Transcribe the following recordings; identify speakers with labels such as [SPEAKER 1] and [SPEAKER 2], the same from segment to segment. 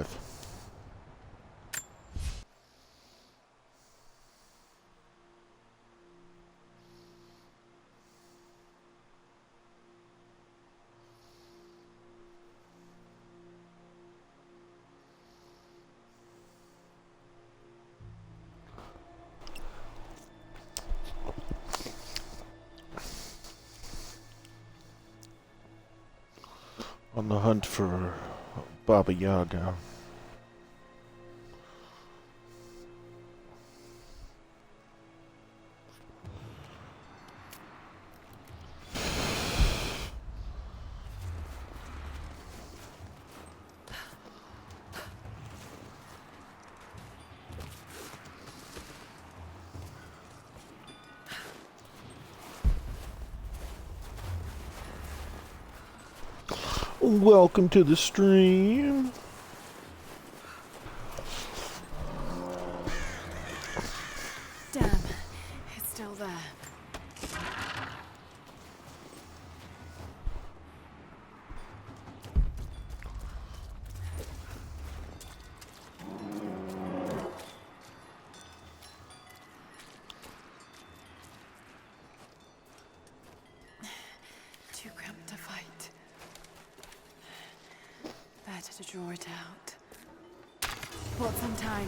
[SPEAKER 1] alive. On the hunt for Baba Yaga. Welcome to the stream.
[SPEAKER 2] Damn, it's still there. Too cramped to fight. Better to draw it out. Bought some time.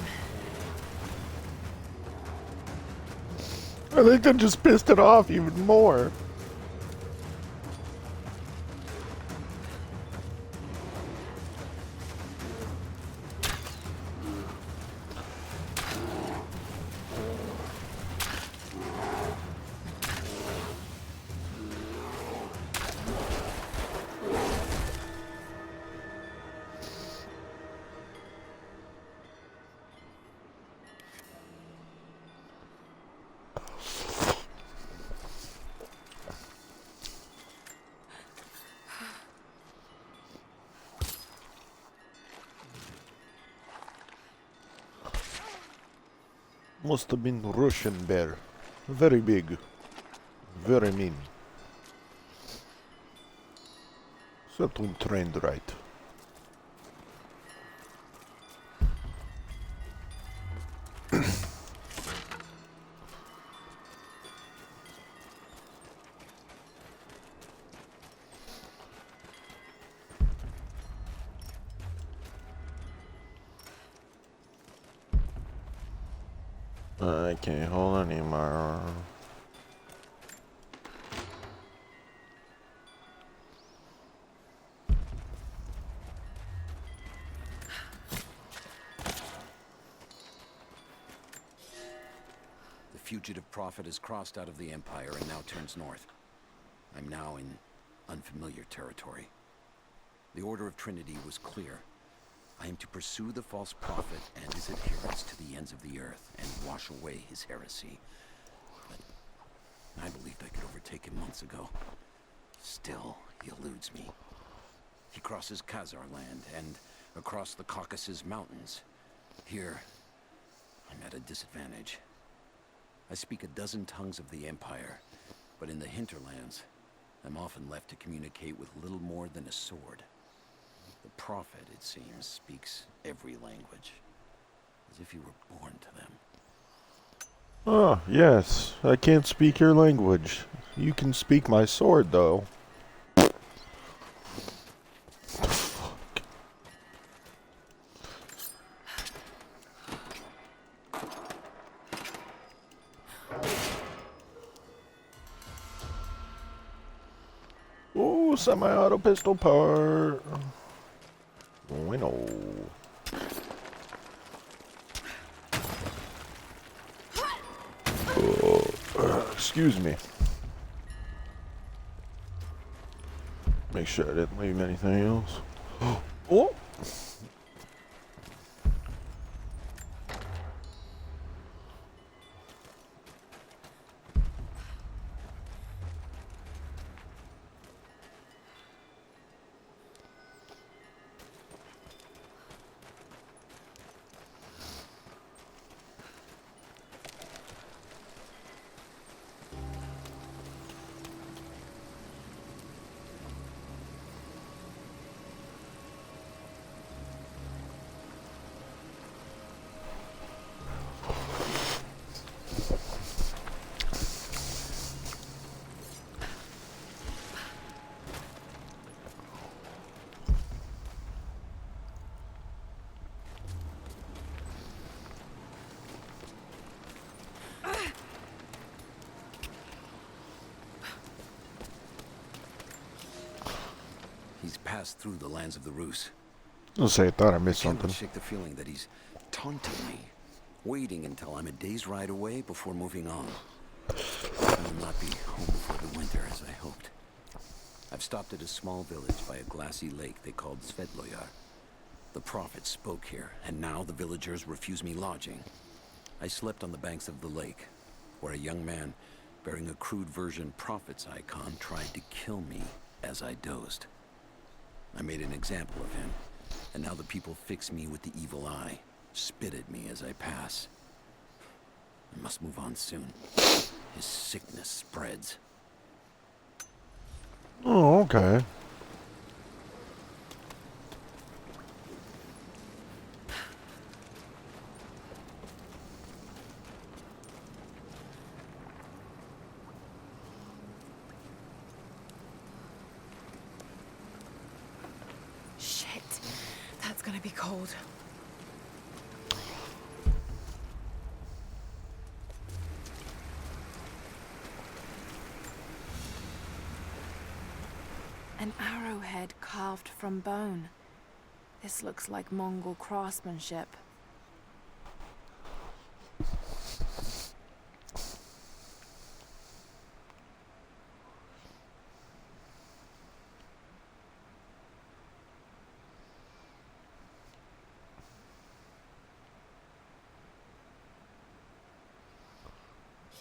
[SPEAKER 1] I think that just pissed it off even more. Must have been Russian bear. Very big. Very mean. Certainly trained right. I can't hold anymore.
[SPEAKER 3] The fugitive prophet has crossed out of the Empire and now turns north. I'm now in unfamiliar territory. The Order of Trinity was clear. I am to pursue the false prophet and his adherents to the ends of the earth and wash away his heresy. But I believed I could overtake him months ago. Still, he eludes me. He crosses Khazar land and across the Caucasus Mountains. Here, I'm at a disadvantage. I speak a dozen tongues of the Empire, but in the hinterlands, I'm often left to communicate with little more than a sword. The prophet, it seems, speaks every language, as if he were born to them.
[SPEAKER 1] Oh, yes. I can't speak your language. You can speak my sword, though. Ooh, semi-auto pistol part. Bueno. Excuse me. Make sure I didn't leave anything else. Oh!
[SPEAKER 3] pass through the lands of the Rus.
[SPEAKER 1] I'll say I thought I missed
[SPEAKER 3] Can't
[SPEAKER 1] something.
[SPEAKER 3] shake the feeling that he's taunting me, waiting until I'm a day's ride away before moving on. I will not be home before the winter as I hoped. I've stopped at a small village by a glassy lake they called Svetloyar. The prophet spoke here, and now the villagers refuse me lodging. I slept on the banks of the lake, where a young man bearing a crude version prophet's icon tried to kill me as I dozed. I made an example of him, and now the people fix me with the evil eye, spit at me as I pass. I must move on soon. His sickness spreads.
[SPEAKER 1] Oh, okay.
[SPEAKER 2] Shit. That's gonna be cold. An arrowhead carved from bone. This looks like Mongol craftsmanship.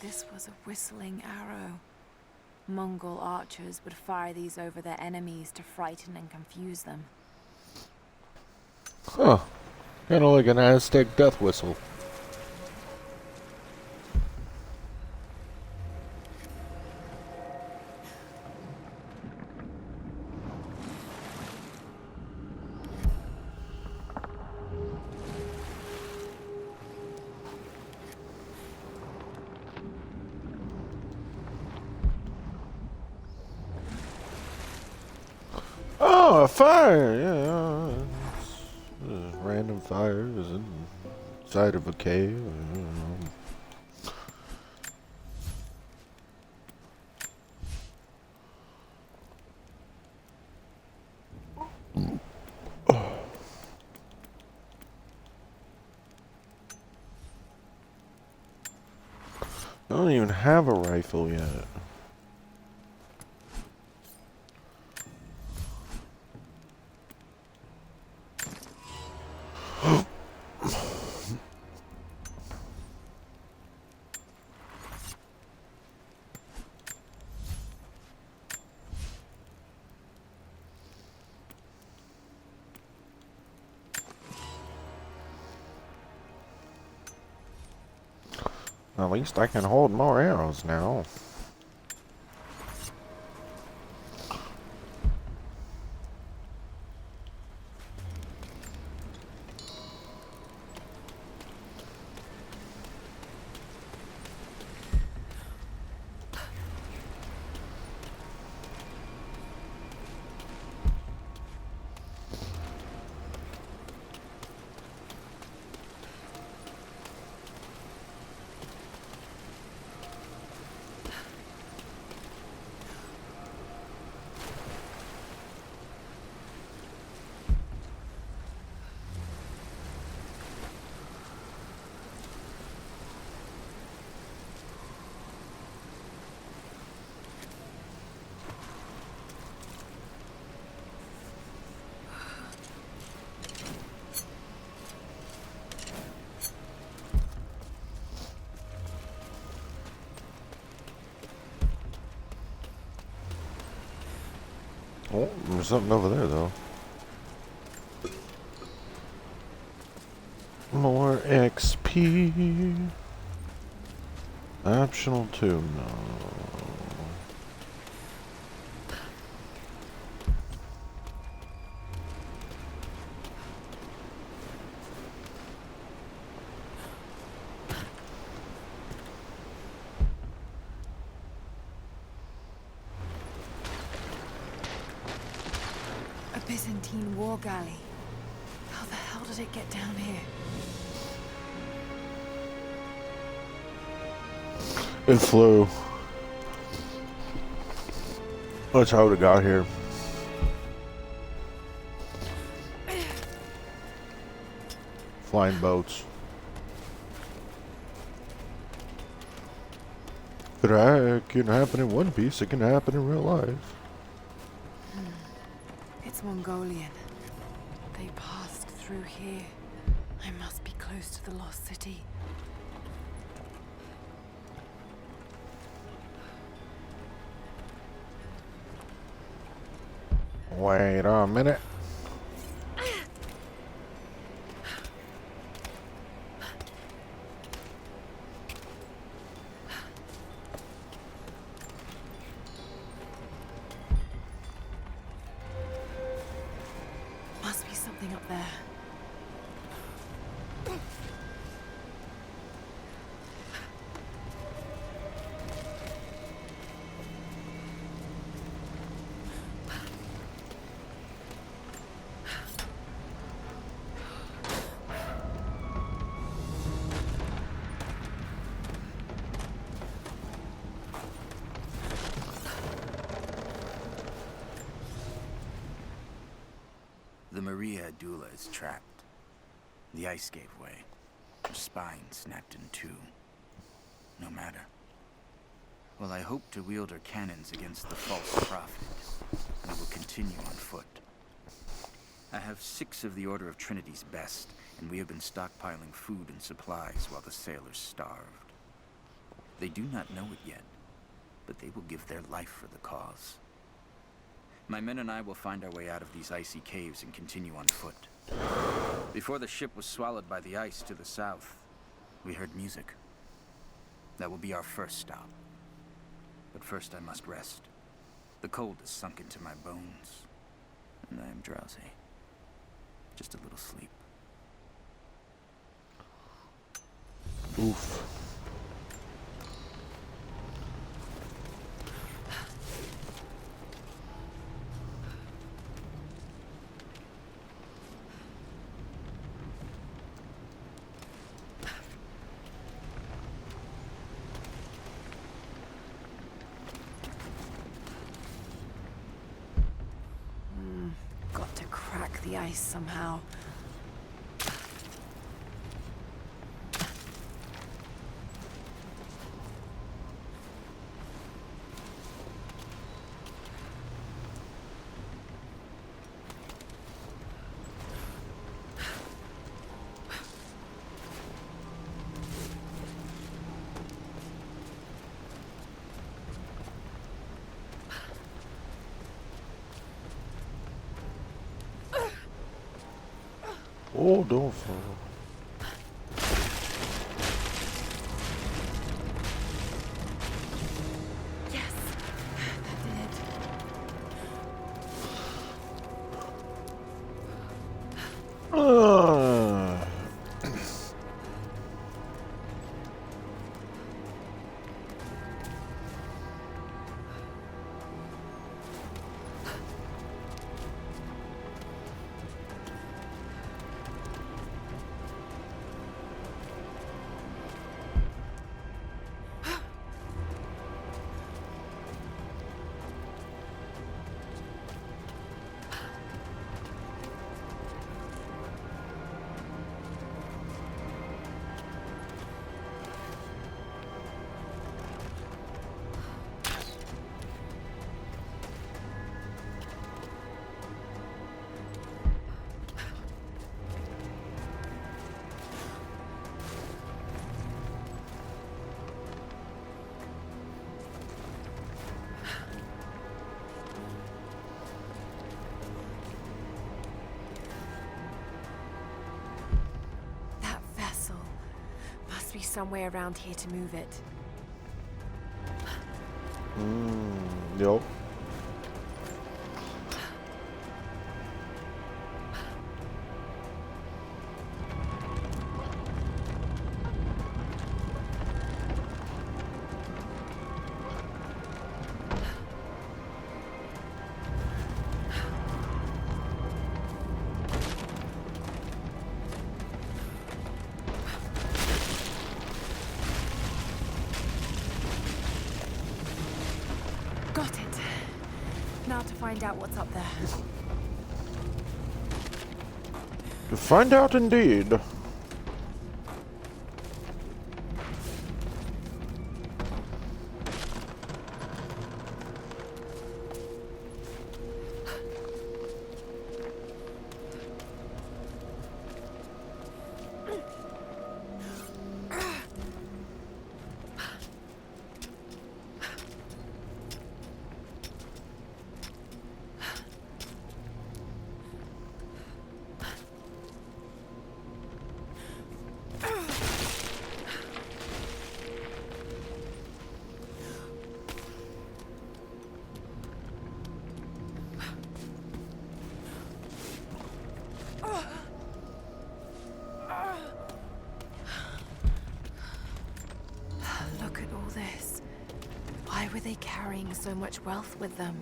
[SPEAKER 2] This was a whistling arrow. Mongol archers would fire these over their enemies to frighten and confuse them.
[SPEAKER 1] Huh. Kind of like an Aztec death whistle. Oh, a fire! Yeah. Random fires inside of a cave. I don't even have a rifle yet. At least I can hold more arrows now. Oh, there's something over there, though. More XP. Optional 2, no.
[SPEAKER 2] A Byzantine war galley. How the hell did it get down here?
[SPEAKER 1] It flew. That's how it got here. flying boats. It can happen in One Piece, it can happen in real life.
[SPEAKER 2] It's Mongolian. They passed through here. I must be close to the lost city.
[SPEAKER 1] Wait a minute.
[SPEAKER 2] Must be something up there.
[SPEAKER 4] The Maria Adula is trapped. The ice gave way. Her spine snapped in two. No matter. Well, I hope to wield her cannons against the false prophet. I will continue on foot. I have 6 of the Order of Trinity's best, and we have been stockpiling food and supplies while the sailors starved. They do not know it yet, but they will give their life for the cause. My men and I will find our way out of these icy caves and continue on foot. Before the ship was swallowed by the ice to the south, we heard music. That will be our first stop. But first I must rest. The cold has sunk into my bones, and I am drowsy. Just a little sleep.
[SPEAKER 1] Oof.
[SPEAKER 2] Got to crack the ice somehow.
[SPEAKER 1] Oh, don't fall.
[SPEAKER 2] Yes, that did it.
[SPEAKER 1] Ah.
[SPEAKER 2] That vessel must be somewhere around here to move it.
[SPEAKER 1] Yep.
[SPEAKER 2] Got it. Now to find out what's up there.
[SPEAKER 1] To find out indeed.
[SPEAKER 2] were they carrying so much wealth with them?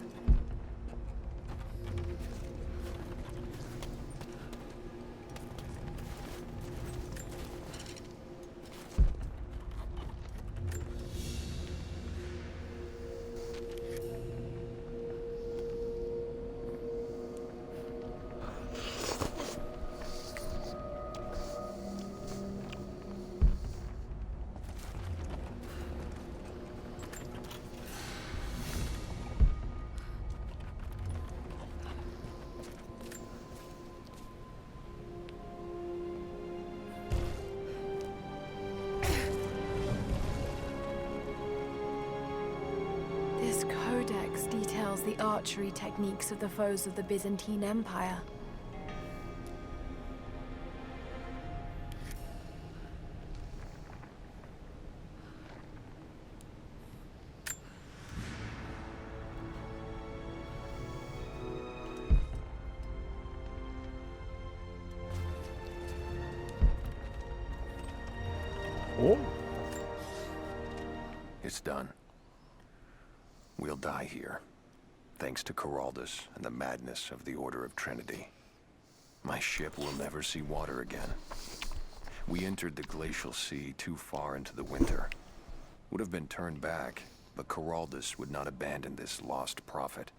[SPEAKER 2] This codex details the archery techniques of the foes of the Byzantine Empire.
[SPEAKER 1] Oh,
[SPEAKER 5] It's done. We'll die here, thanks to Coraldus and the madness of the Order of Trinity. My ship will never see water again. We entered the glacial sea too far into the winter. Would have been turned back, but Coraldus would not abandon this lost prophet.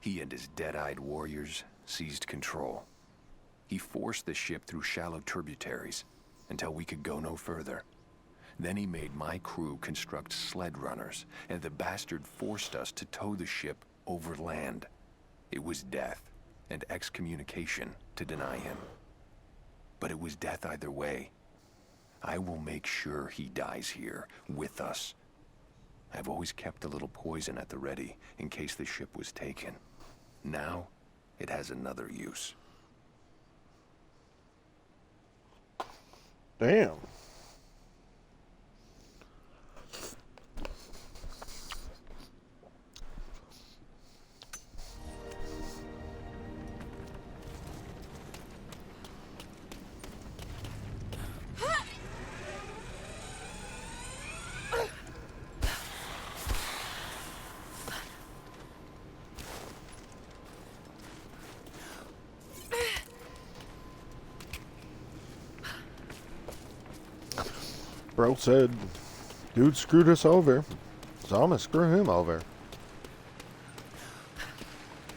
[SPEAKER 5] He and his dead-eyed warriors seized control. He forced the ship through shallow tributaries until we could go no further. Then he made my crew construct sled runners, and the bastard forced us to tow the ship over land. It was death and excommunication to deny him. But it was death either way. I will make sure he dies here, with us. I've always kept a little poison at the ready, in case the ship was taken. Now, it has another use.
[SPEAKER 1] damn. Bro said, dude screwed us over, so I'm gonna screw him over.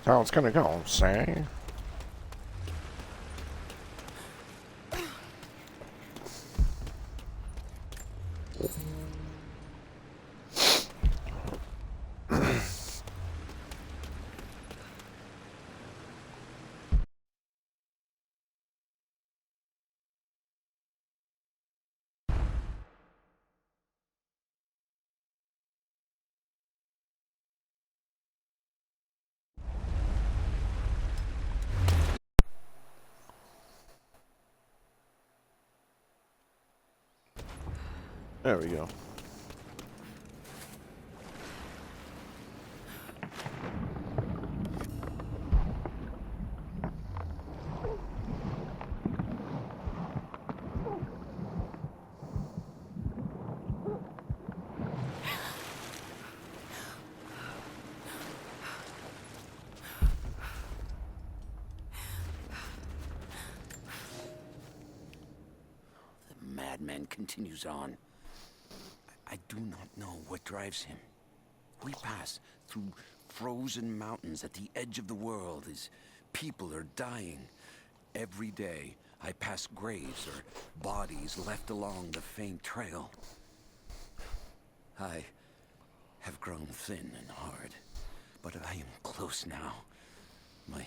[SPEAKER 1] How it's gonna go, say? There we go.
[SPEAKER 3] The madman continues on. I do not know what drives him. We pass through frozen mountains at the edge of the world as people are dying. Every day, I pass graves or bodies left along the faint trail. I have grown thin and hard, but I am close now. My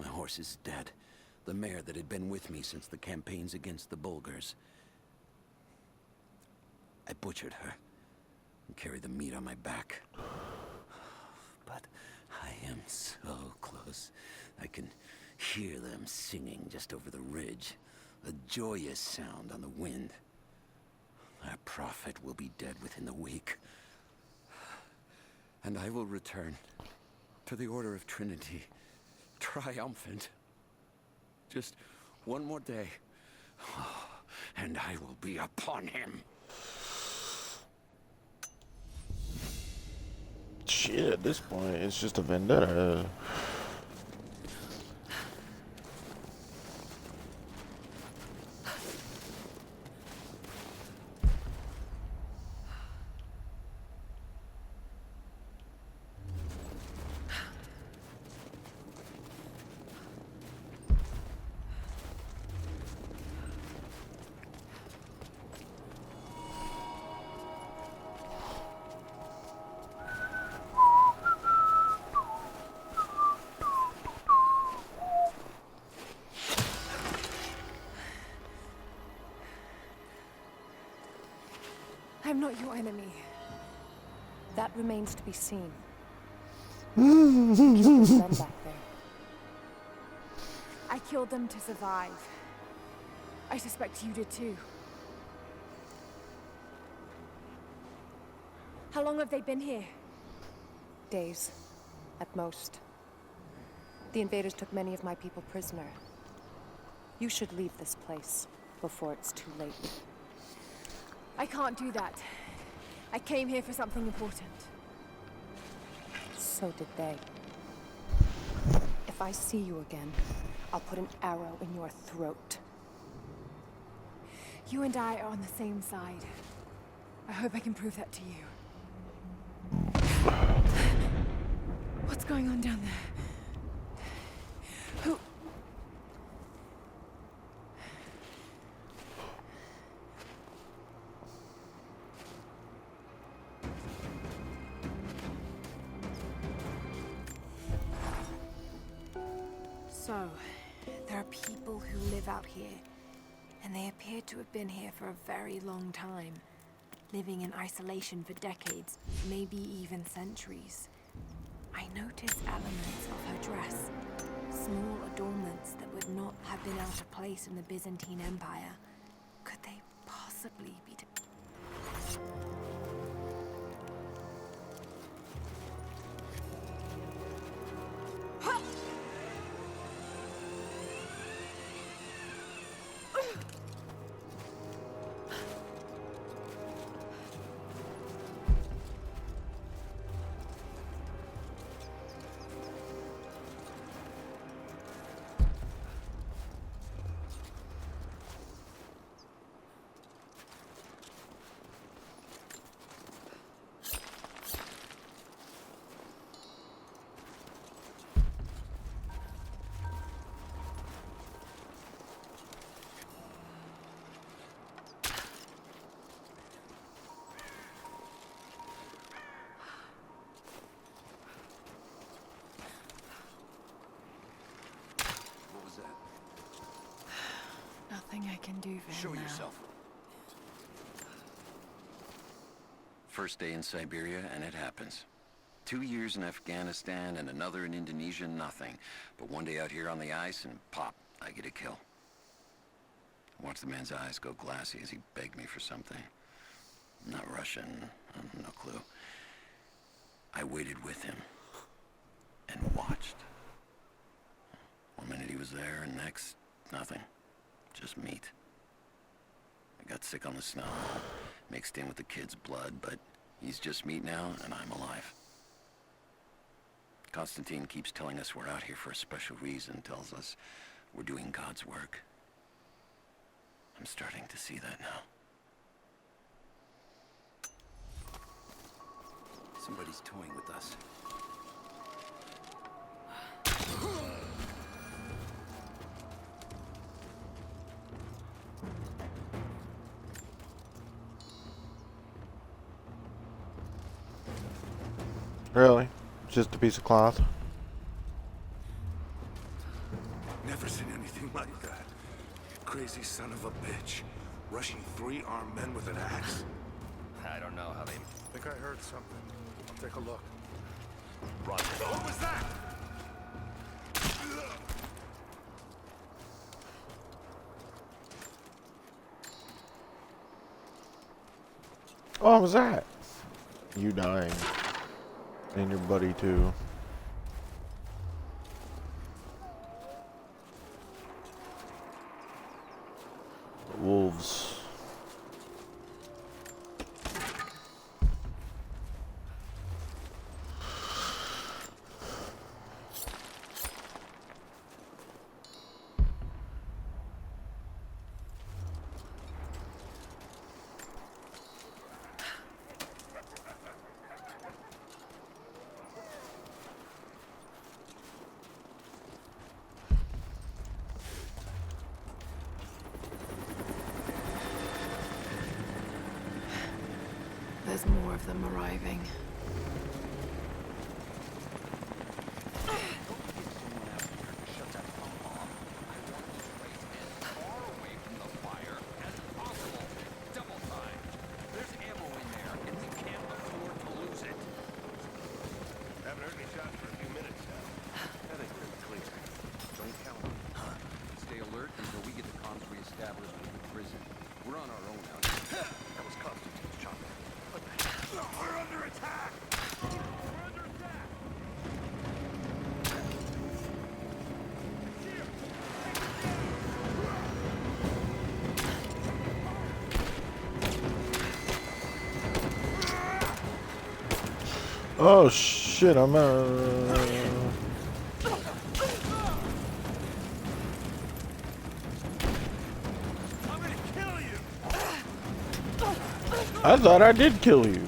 [SPEAKER 3] horse is dead. The mare that had been with me since the campaigns against the Bulgars. I butchered her and carried the meat on my back. But I am so close. I can hear them singing just over the ridge. A joyous sound on the wind. Our prophet will be dead within the week. And I will return to the Order of Trinity, triumphant. Just one more day, and I will be upon him.
[SPEAKER 1] Shit, at this point, it's just a vendetta.
[SPEAKER 2] I'm not your enemy.
[SPEAKER 6] That remains to be seen. You killed the men back there.
[SPEAKER 2] I killed them to survive. I suspect you did too. How long have they been here?
[SPEAKER 6] Days, at most. The invaders took many of my people prisoner. You should leave this place before it's too late.
[SPEAKER 2] I can't do that. I came here for something important.
[SPEAKER 6] So did they. If I see you again, I'll put an arrow in your throat.
[SPEAKER 2] You and I are on the same side. I hope I can prove that to you. What's going on down there? Who? So, there are people who live out here, and they appear to have been here for a very long time, living in isolation for decades, maybe even centuries. I noticed elements of her dress, small adornments that would not have been out of place in the Byzantine Empire. Could they possibly be...
[SPEAKER 3] What was that?
[SPEAKER 2] Nothing I can do for him
[SPEAKER 3] Show
[SPEAKER 2] now.
[SPEAKER 3] yourself. First day in Siberia, and it happens. 2 years in Afghanistan and another in Indonesia, nothing. But one day out here on the ice, and pop, I get a kill. I watched the man's eyes go glassy as he begged me for something. Not Russian, no clue. I waited with him and watched. One minute he was there, and next, nothing. Just meat. I got sick on the snow, mixed in with the kid's blood, but he's just meat now, and I'm alive. Constantine keeps telling us we're out here for a special reason, tells us we're doing God's work. I'm starting to see that now. Somebody's toying with us.
[SPEAKER 1] Really? Just a piece of cloth?
[SPEAKER 7] Never seen anything like that. Crazy son of a bitch. Rushing 3 armed men with an axe.
[SPEAKER 5] I don't know how they...
[SPEAKER 7] Think I heard something. I'll take a look.
[SPEAKER 5] Roger.
[SPEAKER 7] What was that?
[SPEAKER 1] Oh, what was that? You dying. And your buddy too. Wolves.
[SPEAKER 2] there's more of them arriving.
[SPEAKER 7] Haven't heard any shots for a few minutes now. I think we're clear. Don't count on it.
[SPEAKER 3] Stay alert until we get the comms reestablished with the prison. We're on our own out here.
[SPEAKER 7] That was Constantine's chopper. What the hell? We're under attack! We're under attack!
[SPEAKER 1] Oh shit, I'm
[SPEAKER 7] I'm gonna kill you!
[SPEAKER 1] I thought I did kill you.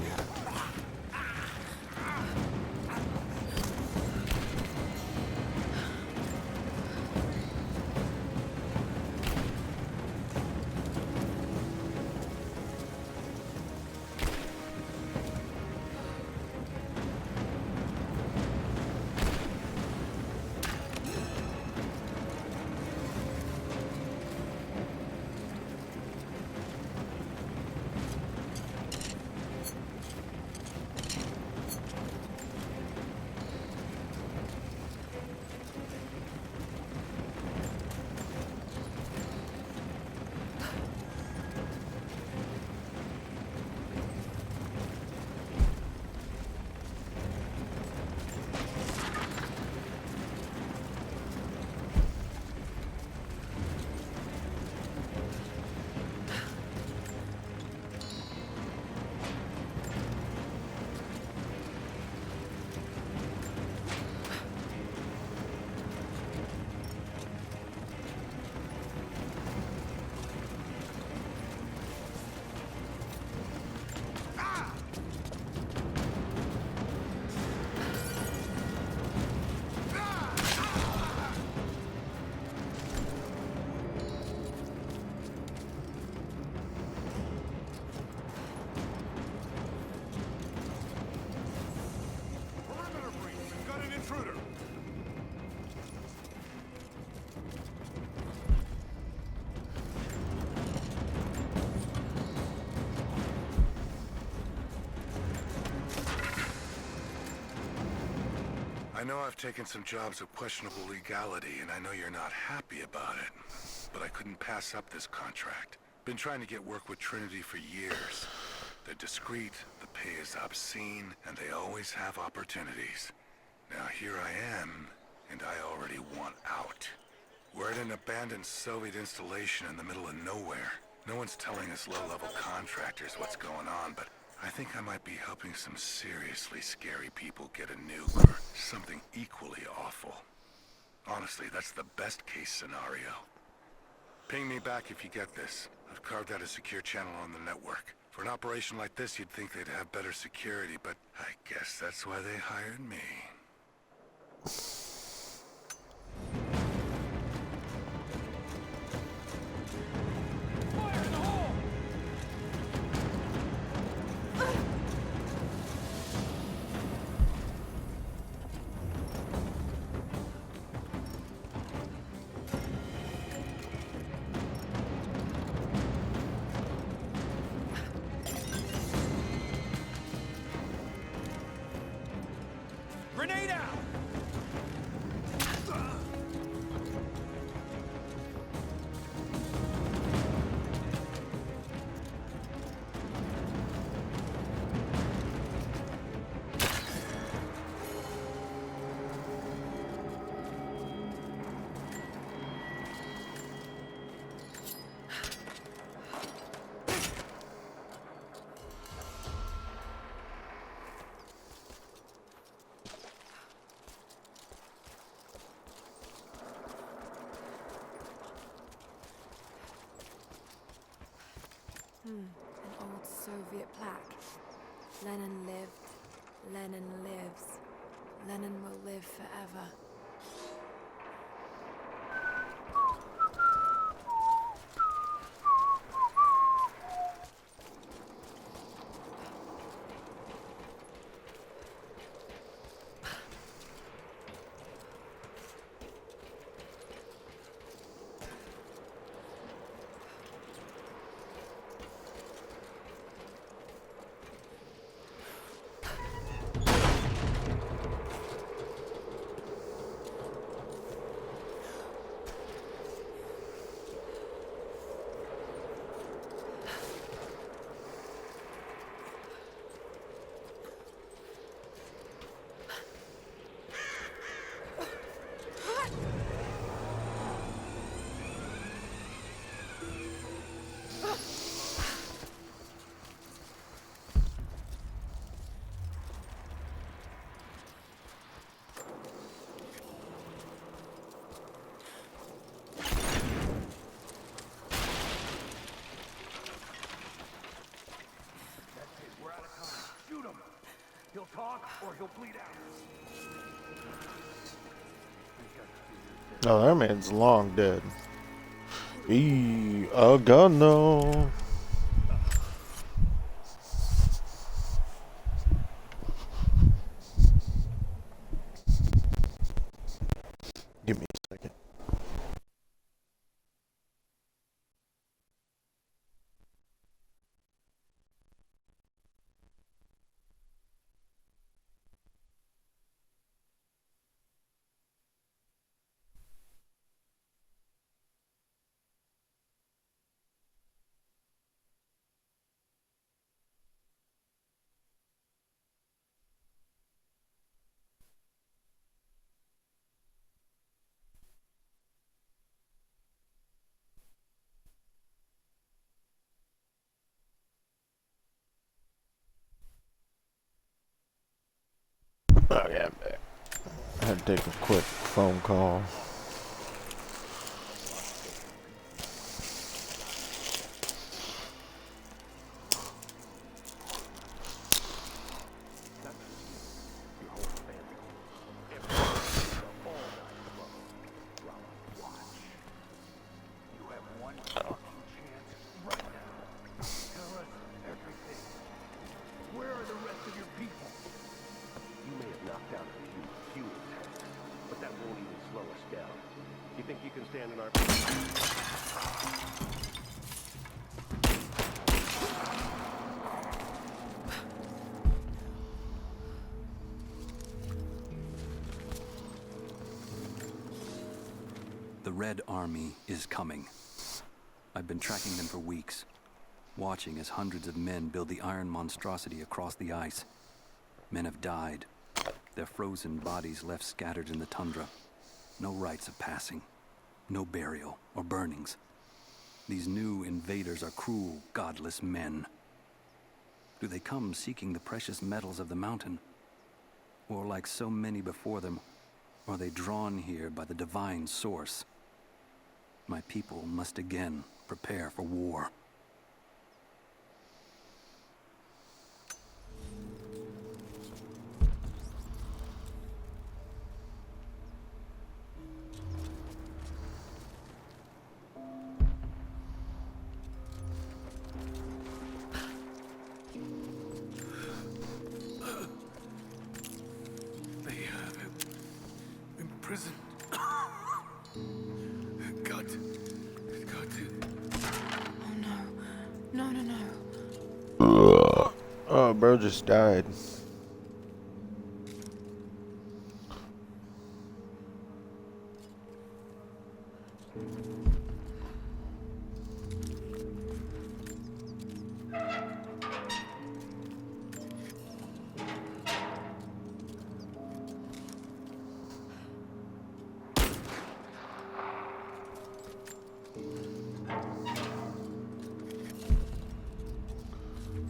[SPEAKER 7] Perimeter breach! We've got an intruder! I know I've taken some jobs of questionable legality, and I know you're not happy about it. But I couldn't pass up this contract. Been trying to get work with Trinity for years. They're discreet, the pay is obscene, and they always have opportunities. Now here I am, and I already want out. We're at an abandoned Soviet installation in the middle of nowhere. No one's telling us low-level contractors what's going on, but I think I might be helping some seriously scary people get a nuke or something equally awful. Honestly, that's the best-case scenario. Ping me back if you get this. I've carved out a secure channel on the network. For an operation like this, you'd think they'd have better security, but I guess that's why they hired me.
[SPEAKER 3] Grenade out!
[SPEAKER 2] An old Soviet plaque. Lenin lived. Lenin lives. Lenin will live forever.
[SPEAKER 5] talk or he'll bleed out.
[SPEAKER 1] Oh, that man's long dead. Oh god, no. Give me a second. Oh yeah, I'm back. I had to take a quick phone call.
[SPEAKER 3] The Red Army is coming. I've been tracking them for weeks, watching as hundreds of men build the iron monstrosity across the ice. Men have died, their frozen bodies left scattered in the tundra. No rites of passing, no burial or burnings. These new invaders are cruel, godless men. Do they come seeking the precious metals of the mountain? Or like so many before them, are they drawn here by the divine source? My people must again prepare for war.
[SPEAKER 7] They have him imprisoned. Got to.
[SPEAKER 2] Oh no. No.
[SPEAKER 1] Oh, bro just died.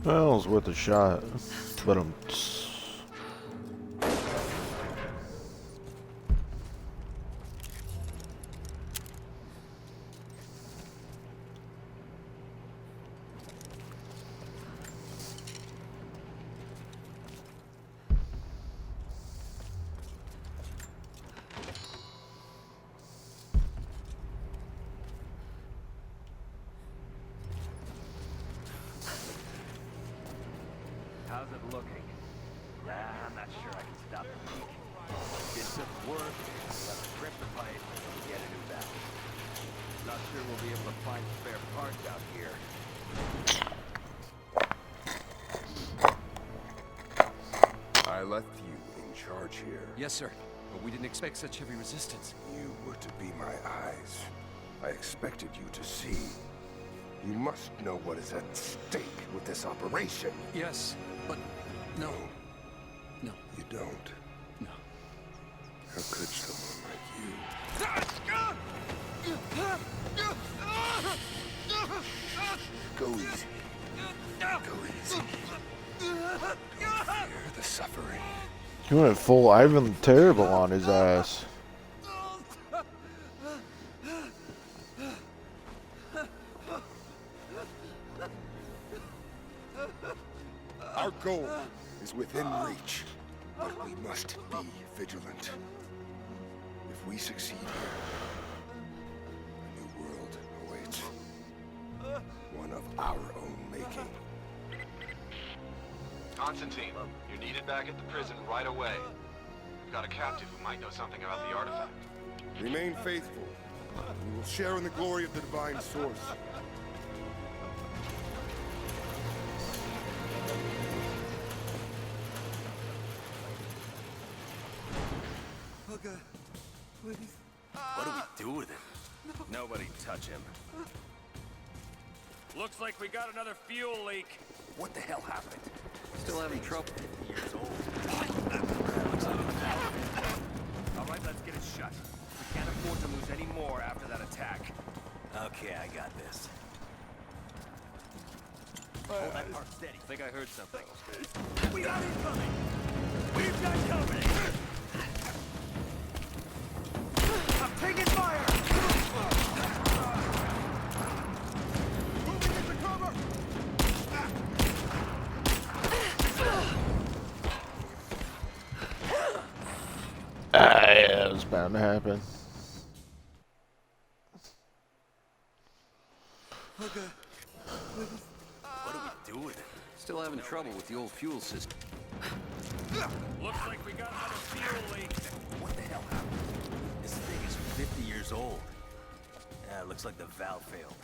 [SPEAKER 1] Well, it was worth a shot, but
[SPEAKER 5] How's it looking? Nah, I'm not sure I can stop the leak. Did some work, let's rip the pipe, and get a new valve. Not sure we'll be able to find spare parts out here.
[SPEAKER 8] I left you in charge here.
[SPEAKER 3] Yes, sir. But we didn't expect such heavy resistance.
[SPEAKER 8] You were to be my eyes. I expected you to see. You must know what is at stake with this operation.
[SPEAKER 3] Yes, but no. No.
[SPEAKER 8] You don't.
[SPEAKER 3] No.
[SPEAKER 8] How could someone like you? Go easy. Go easy. Don't fear the suffering.
[SPEAKER 1] he went full Ivan the Terrible on his ass.
[SPEAKER 8] Our goal is within reach. But we must be vigilant. If we succeed here, a new world awaits. One of our own making.
[SPEAKER 9] Constantine, you're needed back at the prison right away. We've got a captive who might know something about the artifact.
[SPEAKER 8] Remain faithful. We will share in the glory of the divine source.
[SPEAKER 4] What do we do with it? Nobody touch him.
[SPEAKER 10] Looks like we got another fuel leak.
[SPEAKER 4] What the hell happened?
[SPEAKER 3] Still having trouble.
[SPEAKER 4] 50 years old.
[SPEAKER 10] All right, let's get it shut. We can't afford to lose any more after that attack.
[SPEAKER 4] Okay, I got this.
[SPEAKER 10] Hold that part steady. Think I heard something.
[SPEAKER 4] We got incoming!
[SPEAKER 10] We've got company! I'm taking fire!
[SPEAKER 8] Moving into cover!
[SPEAKER 1] Yeah, it's bound to happen.
[SPEAKER 4] What do we do with it?
[SPEAKER 3] Still having trouble with the old fuel system.
[SPEAKER 10] Looks like we got another fuel leak.
[SPEAKER 4] What the hell happened? This thing is 50 years old. Yeah, it looks like the valve failed.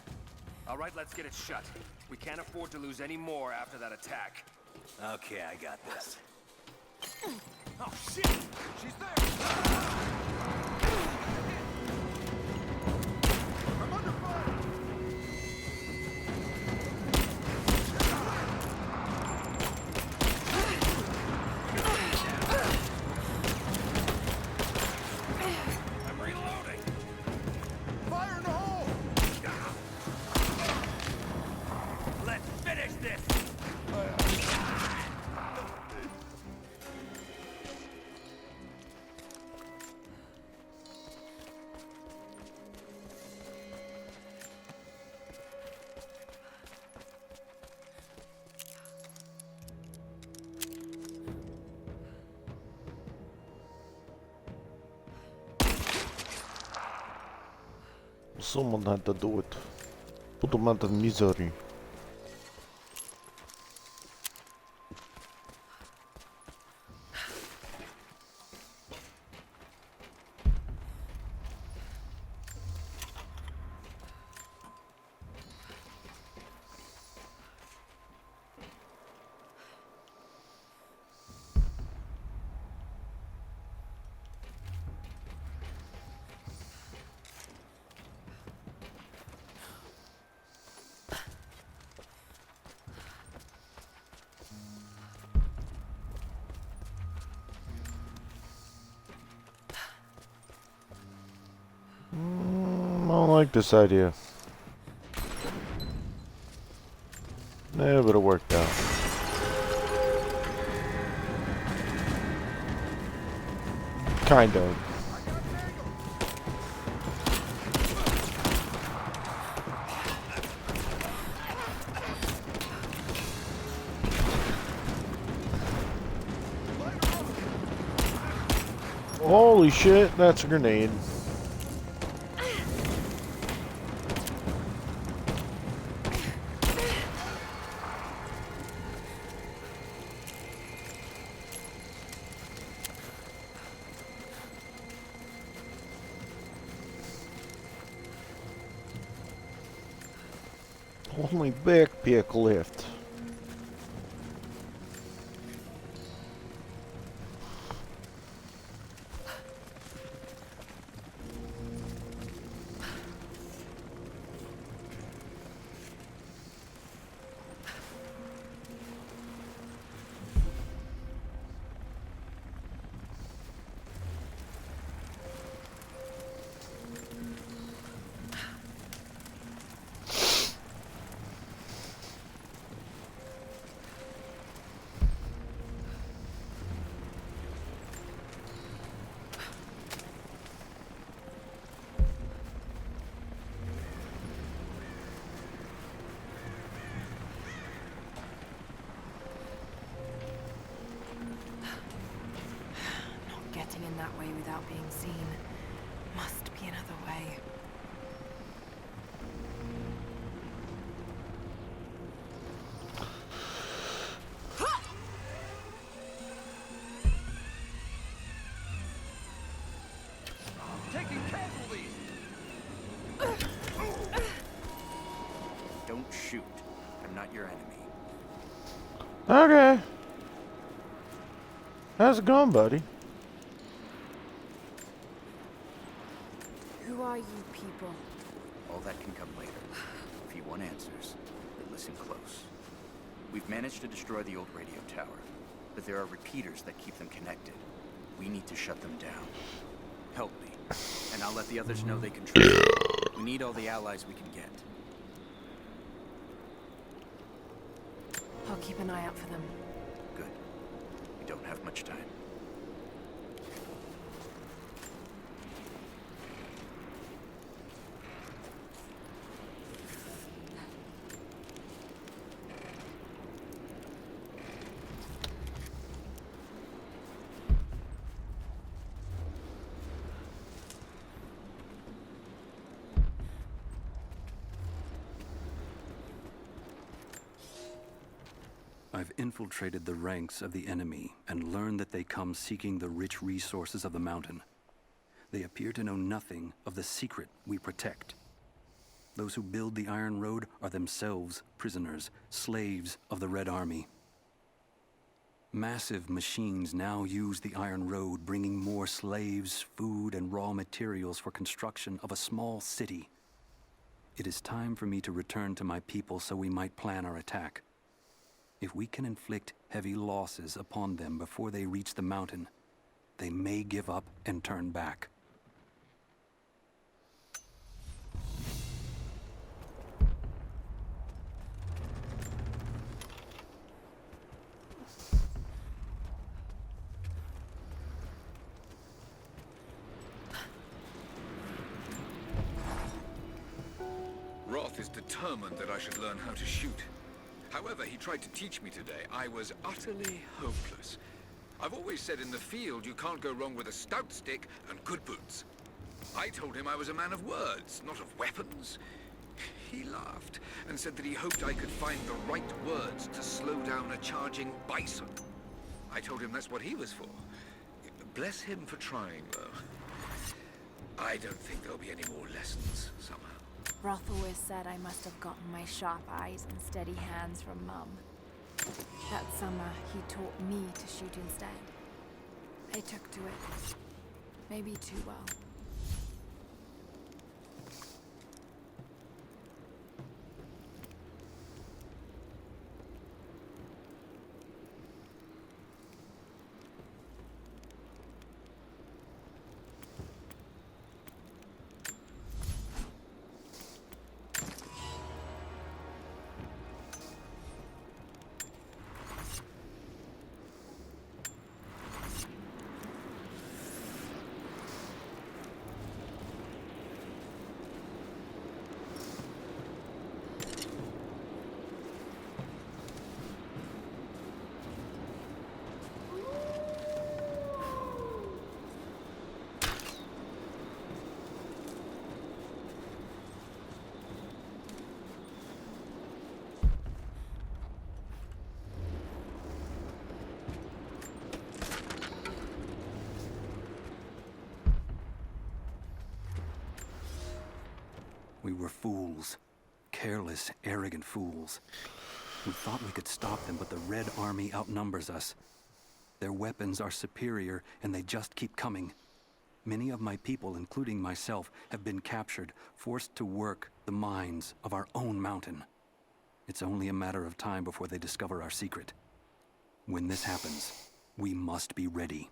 [SPEAKER 10] All right, let's get it shut. We can't afford to lose any more after that attack.
[SPEAKER 4] Okay, I got this.
[SPEAKER 10] Oh, shit! She's there!
[SPEAKER 8] I'm under fire!
[SPEAKER 10] I'm reloading!
[SPEAKER 8] Fire in the hole!
[SPEAKER 10] Let's finish this!
[SPEAKER 1] Someone had to do it. Put them out of misery. I don't like this idea. Yeah, but it worked out. Kind of. Holy shit, that's a grenade. Only backpack left.
[SPEAKER 2] without being seen. Must be another way.
[SPEAKER 10] Taking casualties!
[SPEAKER 4] Don't shoot. I'm not your enemy.
[SPEAKER 1] Okay. How's it going, buddy?
[SPEAKER 2] Who are you people?
[SPEAKER 4] All that can come later. If you want answers, then listen close. We've managed to destroy the old radio tower, but there are repeaters that keep them connected. We need to shut them down. Help me, and I'll let the others know they can trust me. We need all the allies we can get.
[SPEAKER 2] I'll keep an eye out for them.
[SPEAKER 4] Good. We don't have much time.
[SPEAKER 11] I've infiltrated the ranks of the enemy and learned that they come seeking the rich resources of the mountain. They appear to know nothing of the secret we protect. Those who build the Iron Road are themselves prisoners, slaves of the Red Army. Massive machines now use the Iron Road, bringing more slaves, food, and raw materials for construction of a small city. It is time for me to return to my people so we might plan our attack. If we can inflict heavy losses upon them before they reach the mountain, they may give up and turn back.
[SPEAKER 12] Roth is determined that I should learn how to shoot. However, he tried to teach me today. I was utterly hopeless. I've always said in the field you can't go wrong with a stout stick and good boots. I told him I was a man of words, not of weapons. He laughed and said that he hoped I could find the right words to slow down a charging bison. I told him that's what he was for. Bless him for trying, though. I don't think there'll be any more lessons somehow.
[SPEAKER 2] Roth always said I must have gotten my sharp eyes and steady hands from Mum. That summer, he taught me to shoot instead. I took to it. Maybe too well.
[SPEAKER 11] We were fools. Careless, arrogant fools. We thought we could stop them, but the Red Army outnumbers us. Their weapons are superior, and they just keep coming. Many of my people, including myself, have been captured, forced to work the mines of our own mountain. It's only a matter of time before they discover our secret. When this happens, we must be ready.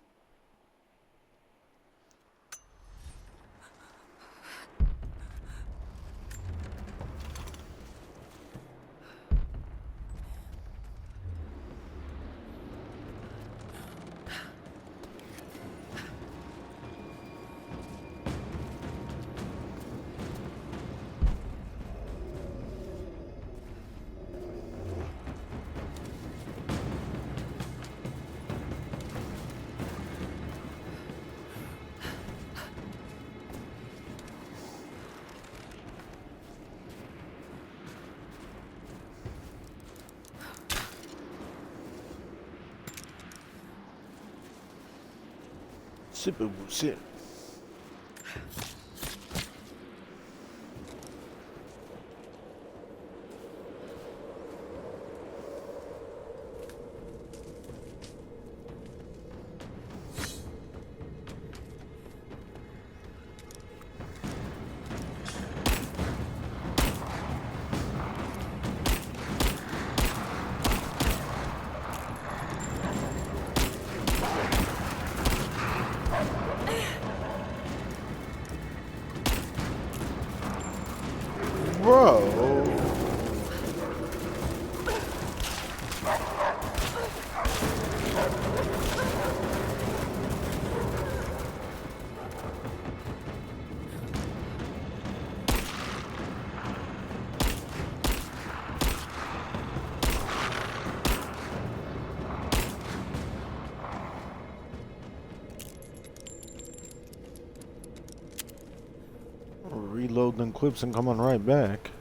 [SPEAKER 1] Sit. Bro. Reload them clips and coming right back.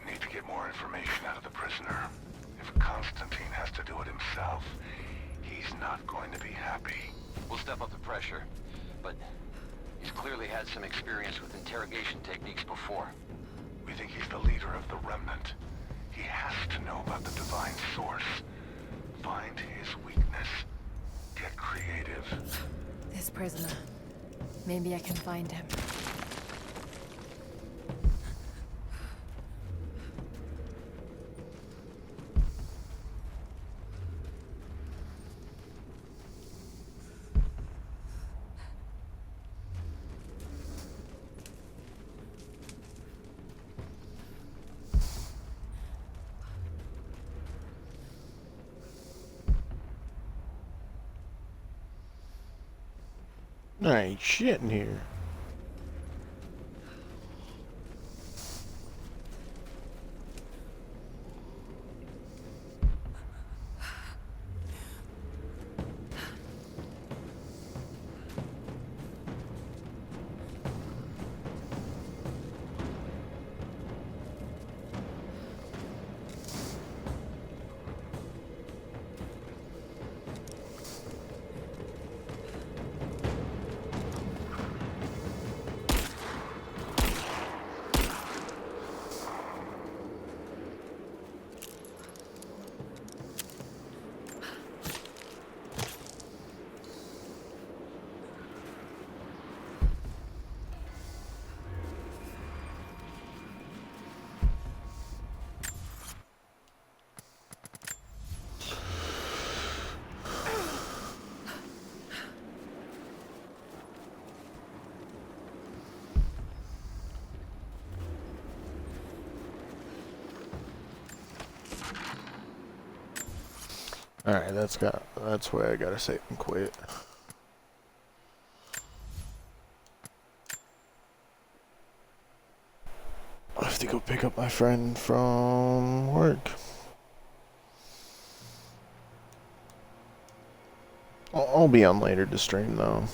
[SPEAKER 7] Need to get more information out of the prisoner. If Constantine has to do it himself, he's not going to be happy.
[SPEAKER 3] We'll step up the pressure, but he's clearly had some experience with interrogation techniques before.
[SPEAKER 7] We think he's the leader of the Remnant. He has to know about the Divine Source. Find his weakness. Get creative.
[SPEAKER 2] This prisoner. Maybe I can find him.
[SPEAKER 1] There ain't shit in here. Alright, that's where I gotta save and quit. I have to go pick up my friend from work. I'll be on later to stream though.